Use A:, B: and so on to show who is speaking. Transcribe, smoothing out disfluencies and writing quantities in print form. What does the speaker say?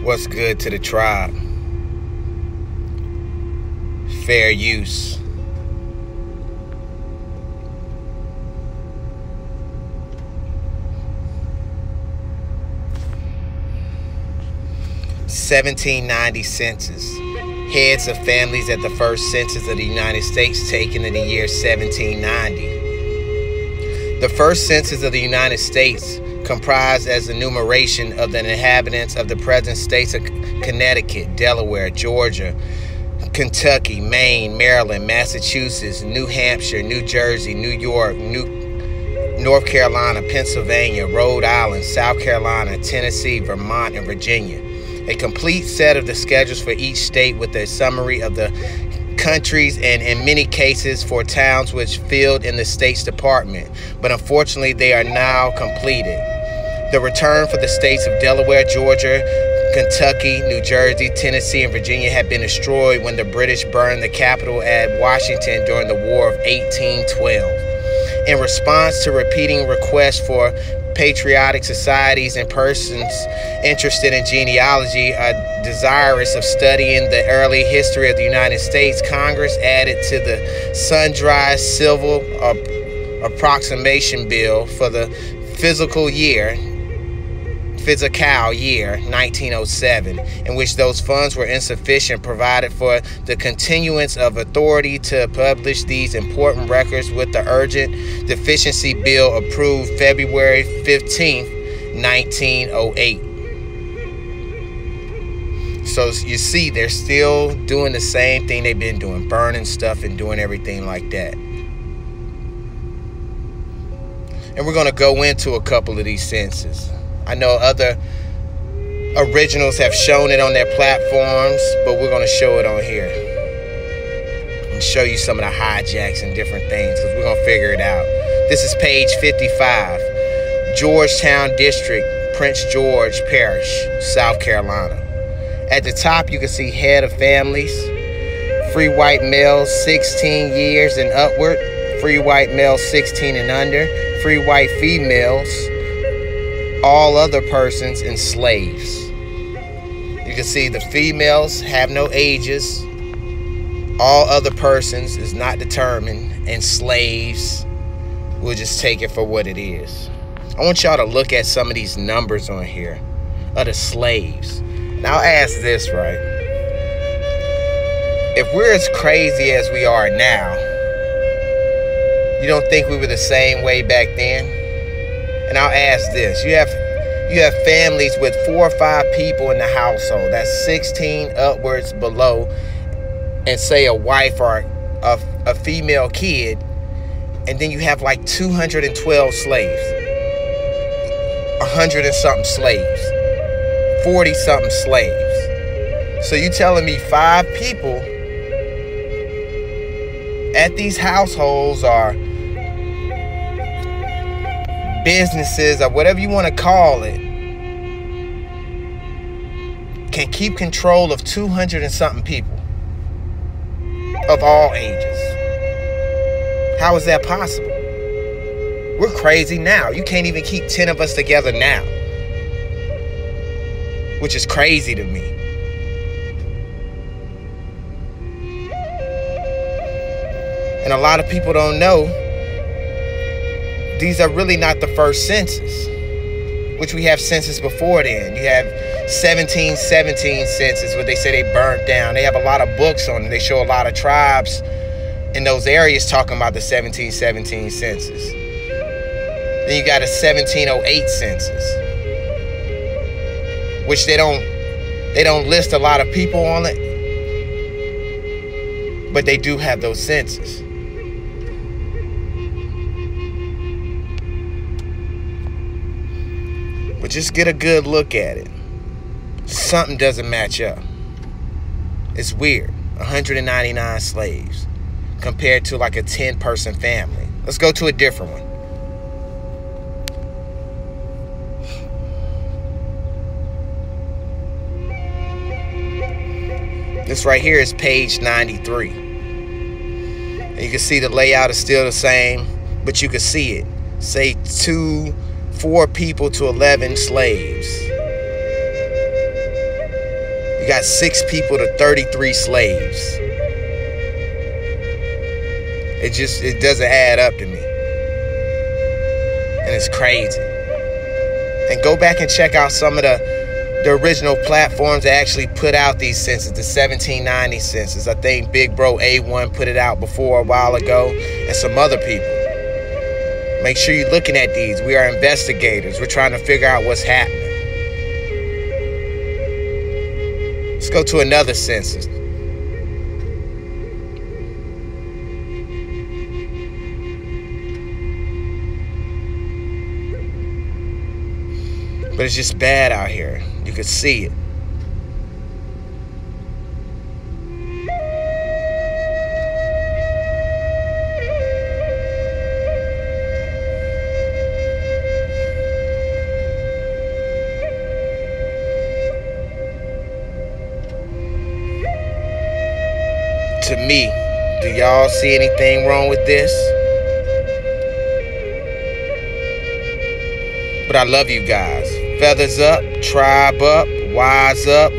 A: What's good to the tribe? Fair use. (1790) Census. Heads of families at the first census of the United States taken in the year 1790. The first census of the United States comprised as enumeration of the inhabitants of the present states of Connecticut, Delaware, Georgia, Kentucky, Maine, Maryland, Massachusetts, New Hampshire, New Jersey, New York, North Carolina, Pennsylvania, Rhode Island, South Carolina, Tennessee, Vermont, and Virginia. A complete set of the schedules for each state with a summary of the countries and in many cases for towns which filled in the State's Department, but unfortunately they are now completed. The return for the states of Delaware, Georgia, Kentucky, New Jersey, Tennessee, and Virginia had been destroyed when the British burned the capital at Washington during the War of 1812. In response to repeating requests for patriotic societies and persons interested in genealogy are desirous of studying the early history of the United States, Congress added to the sundry civil approximation bill for the fiscal year 1907, in which those funds were insufficient, provided for the continuance of authority to publish these important records with the urgent deficiency bill approved February 15th, 1908. So you see, they're still doing the same thing they've been doing, burning stuff and doing everything like that. And we're going to go into a couple of these censuses. I know other originals have shown it on their platforms, but we're going to show it on here and show you some of the hijacks and different things, because we're going to figure it out. This is page 55, Georgetown District, Prince George Parish, South Carolina. At the top, you can see head of families, free white males 16 years and upward, free white males 16 and under, free white females, all other persons, and slaves. You can see the females have no ages, all other persons is not determined, and slaves, we'll just take it for what it is. I want y'all to look at some of these numbers on here of the slaves. Now I'll ask this, right? If we're as crazy as we are now, you don't think we were the same way back then? And I'll ask this. You have families with 4 or 5 people in the household. That's 16 upwards below. And say a wife or a female kid. And then you have like 212 slaves. 100 and something slaves. 40 something slaves. So you telling me 5 people at these households are businesses or whatever you want to call it can keep control of 200 and something people of all ages? How is that possible? We're crazy now. You can't even keep 10 of us together now, which is crazy to me. And a lot of people don't know these are really not the first census, which we have census before then. You have 1717 census, where they say they burnt down. They have a lot of books on it. They show a lot of tribes in those areas talking about the 1717 census. Then you got a 1708 census, which they don't list a lot of people on it, but they do have those census. But just get a good look at it. Something doesn't match up. It's weird. 199 slaves compared to like a 10-person family. Let's go to a different one. This right here is page 93. And you can see the layout is still the same, but you can see it. Say 4 people to 11 slaves. You got 6 people to 33 slaves. It doesn't add up to me. And it's crazy. And go back and check out some of the original platforms that actually put out these censuses, the 1790 census. I think Big Bro A1 put it out before a while ago, and some other people. Make sure you're looking at these. We are investigators. We're trying to figure out what's happening. Let's go to another census. But it's just bad out here. You could see it. To me, do y'all see anything wrong with this? But I love you guys. Feathers up, tribe up, wise up.